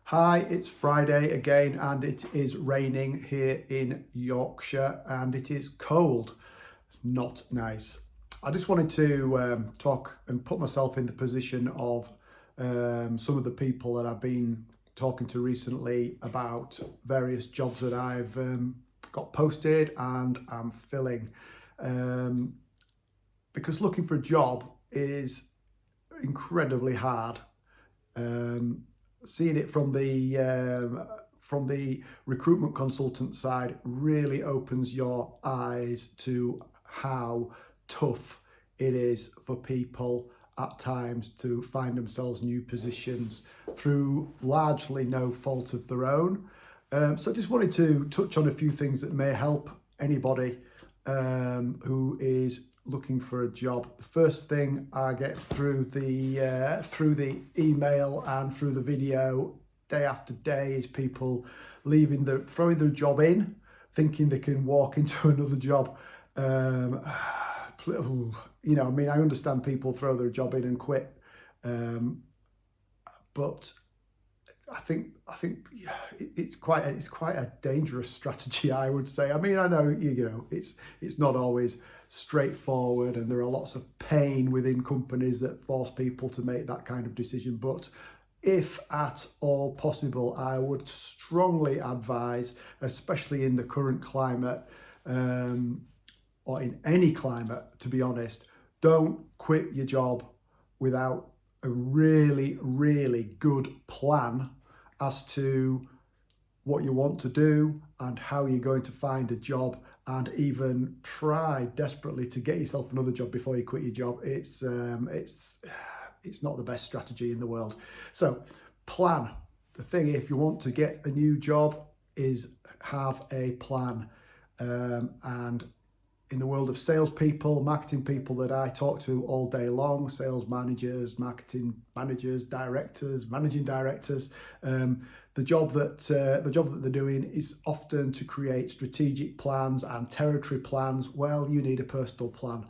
Hi, it's Friday again and it is raining here in Yorkshire and it is cold. It's not nice. I just wanted to talk and put myself in the position of some of the people that I've been talking to recently about various jobs that I've got posted and I'm filling. Um, because looking for a job is incredibly hard. Um, Seeing it from the recruitment consultant side really opens your eyes to how tough it is for people at times to find themselves new positions through largely no fault of their own. So I just wanted to touch on a few things that may help anybody who is looking for a job. The first thing I get through the email and through the video day after day is people throwing their job in, thinking they can walk into another job. I understand people throw their job in and quit, but I think it's quite a dangerous strategy, I would say. I mean, I know it's not always straightforward, and there are lots of pain within companies that force people to make that kind of decision. But if at all possible, I would strongly advise, especially in the current climate, or in any climate, to be honest, don't quit your job without a really, really good plan as to what you want to do and how you're going to find a job, and even try desperately to get yourself another job before you quit your job. It's not the best strategy in the world. So plan. The thing, if you want to get a new job, is have a plan. And in the world of salespeople, marketing people that I talk to all day long, sales managers, marketing managers, directors, managing directors, the job that they're doing is often to create strategic plans and territory plans. Well, you need a personal plan.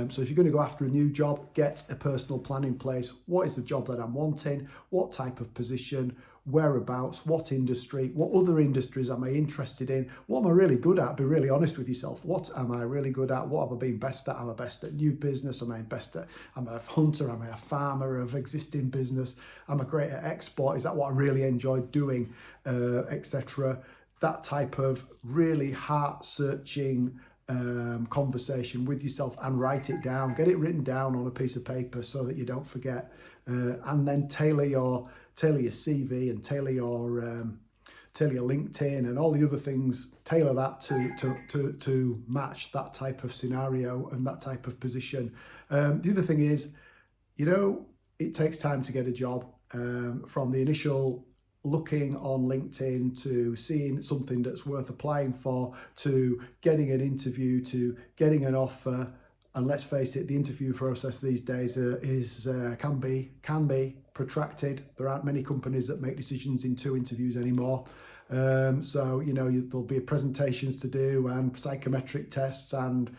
So if you're going to go after a new job, get a personal plan in place. What is the job that I'm wanting? What type of position? Whereabouts? What industry? What other industries am I interested in? What am I really good at? Be really honest with yourself. What am I really good at? What have I been best at? Am I best at new business? Am I a hunter? Am I a farmer of existing business? Am I great at export? Is that what I really enjoy doing? Etc. That type of really heart-searching conversation with yourself, and write it down. Get it written down on a piece of paper so that you don't forget. And then tailor your CV and tailor your LinkedIn and all the other things. Tailor that to match that type of scenario and that type of position. The other thing is, it takes time to get a job. From the initial looking on LinkedIn to seeing something that's worth applying for, to getting an interview, to getting an offer. And let's face it, the interview process these days can be protracted. There aren't many companies that make decisions in 2 interviews anymore. So there'll be presentations to do and psychometric tests, and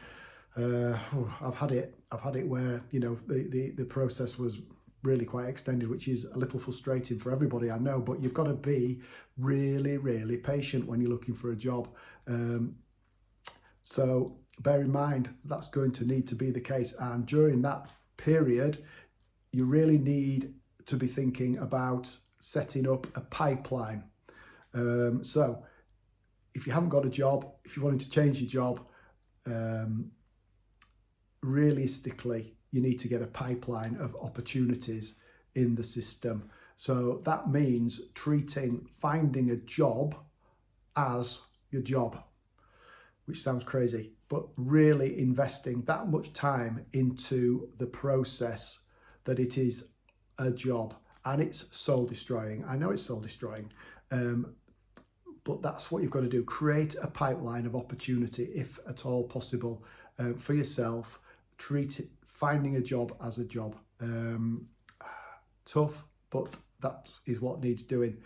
I've had it where the process was really quite extended, which is a little frustrating for everybody, I know. But you've got to be really, really patient when you're looking for a job. So bear in mind that's going to need to be the case, and during that period you really need to be thinking about setting up a pipeline. So if you haven't got a job, if you're wanting to change your job, realistically you need to get a pipeline of opportunities in the system. So that means finding a job as your job, which sounds crazy, but really investing that much time into the process that it is a job. And it's soul destroying. I know it's soul destroying, but that's what you've got to do. Create a pipeline of opportunity, if at all possible, for yourself. Finding a job as a job. Tough, but that is what needs doing.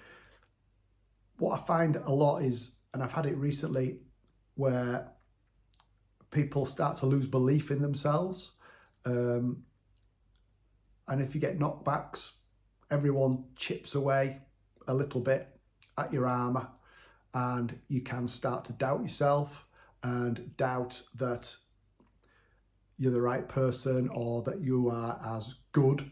What I find a lot is, and I've had it recently, where people start to lose belief in themselves. And if you get knockbacks, everyone chips away a little bit at your armour, and you can start to doubt yourself and doubt that you're the right person or that you are as good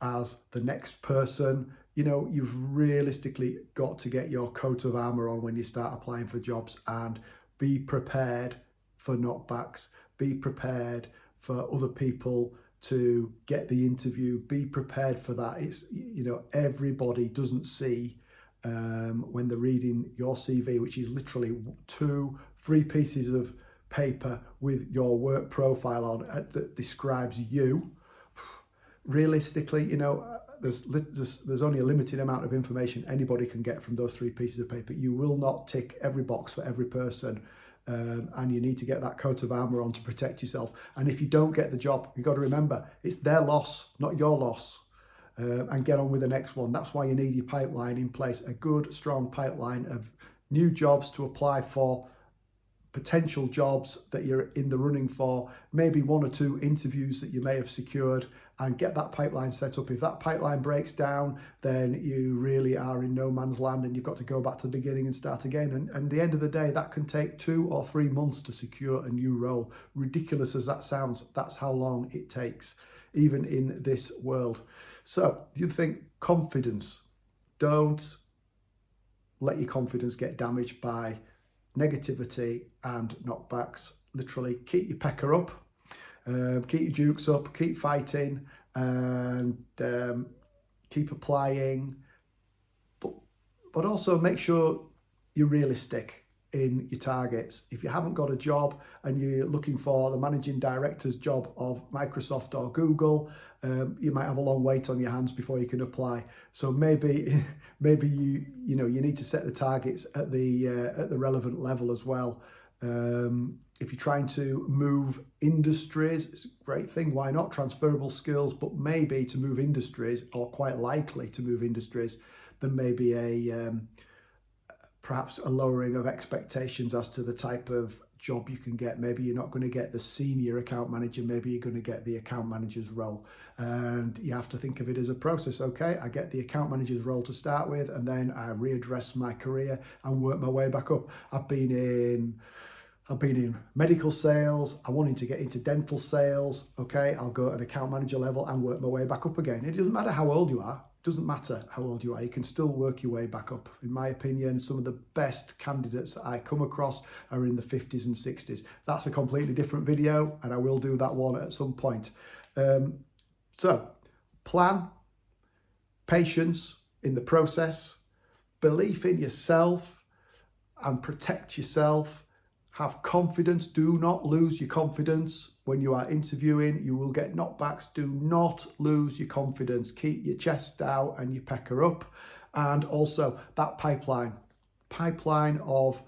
as the next person. You know, you've realistically got to get your coat of armour on when you start applying for jobs, and be prepared for knockbacks, be prepared for other people to get the interview, be prepared for that. It's, you know, everybody doesn't see when they're reading your CV, which is literally 2-3 pieces of paper with your work profile on that describes you. Realistically, you know, there's only a limited amount of information anybody can get from those 3 pieces of paper. You will not tick every box for every person, and you need to get that coat of armour on to protect yourself. And if you don't get the job, you've got to remember, it's their loss, not your loss. And get on with the next one. That's why you need your pipeline in place, a good, strong pipeline of new jobs to apply for, potential jobs that you're in the running for, maybe 1 or 2 interviews that you may have secured, and get that pipeline set up. If that pipeline breaks down, then you really are in no man's land, and you've got to go back to the beginning and start again. And at the end of the day, that can take 2 or 3 months to secure a new role. Ridiculous as that sounds, that's how long it takes, even in this world. So, do you think confidence? Don't let your confidence get damaged by negativity and knockbacks. Literally, keep your pecker up, keep your jukes up, keep fighting, and keep applying. But also make sure you're realistic in your targets. If you haven't got a job and you're looking for the managing director's job of Microsoft or Google, you might have a long wait on your hands before you can apply. So maybe you need to set the targets at the relevant level as well. If you're trying to move industries, it's a great thing. Why not? Transferable skills, but maybe to move industries, or quite likely to move industries, then maybe perhaps a lowering of expectations as to the type of job you can get. Maybe you're not going to get the senior account manager, maybe you're going to get the account manager's role. And you have to think of it as a process. Okay, I get the account manager's role to start with, and then I readdress my career and work my way back up. I've been in medical sales. I'm wanting to get into dental sales. Okay, I'll go at an account manager level and work my way back up again. It doesn't matter how old you are. Doesn't matter how old you are, you can still work your way back up. In my opinion, some of the best candidates that I come across are in the 50s and 60s. That's a completely different video, and I will do that one at some point. So, plan, patience in the process, belief in yourself, and protect yourself. Have confidence. Do not lose your confidence when you are interviewing. You will get knockbacks. Do not lose your confidence. Keep your chest out and your pecker up. And also that pipeline of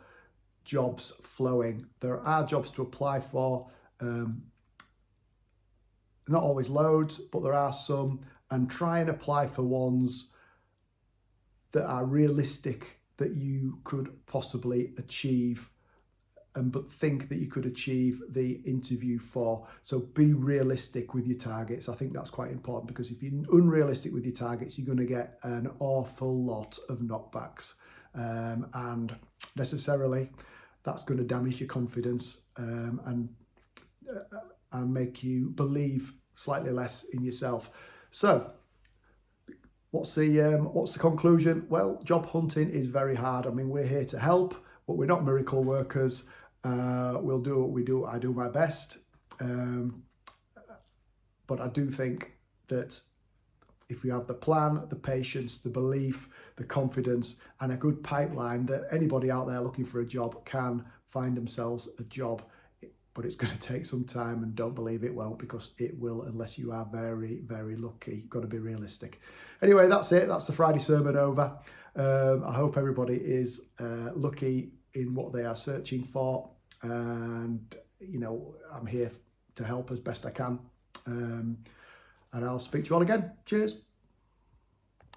jobs flowing. There are jobs to apply for. Not always loads, but there are some. And try and apply for ones that are realistic, that you could possibly achieve, but think that you could achieve the interview for. So be realistic with your targets. I think that's quite important, because if you're unrealistic with your targets, you're going to get an awful lot of knockbacks. And necessarily, that's going to damage your confidence and make you believe slightly less in yourself. So what's the conclusion? Well, job hunting is very hard. I mean, we're here to help, but we're not miracle workers. We'll do what we do. I do my best. But I do think that if we have the plan, the patience, the belief, the confidence, and a good pipeline, that anybody out there looking for a job can find themselves a job. But it's going to take some time, and don't believe it won't, because it will, unless you are very, very lucky. You've got to be realistic. Anyway, that's it. That's the Friday sermon over. I hope everybody is lucky in what they are searching for. And, I'm here to help as best I can. And I'll speak to you all again. Cheers.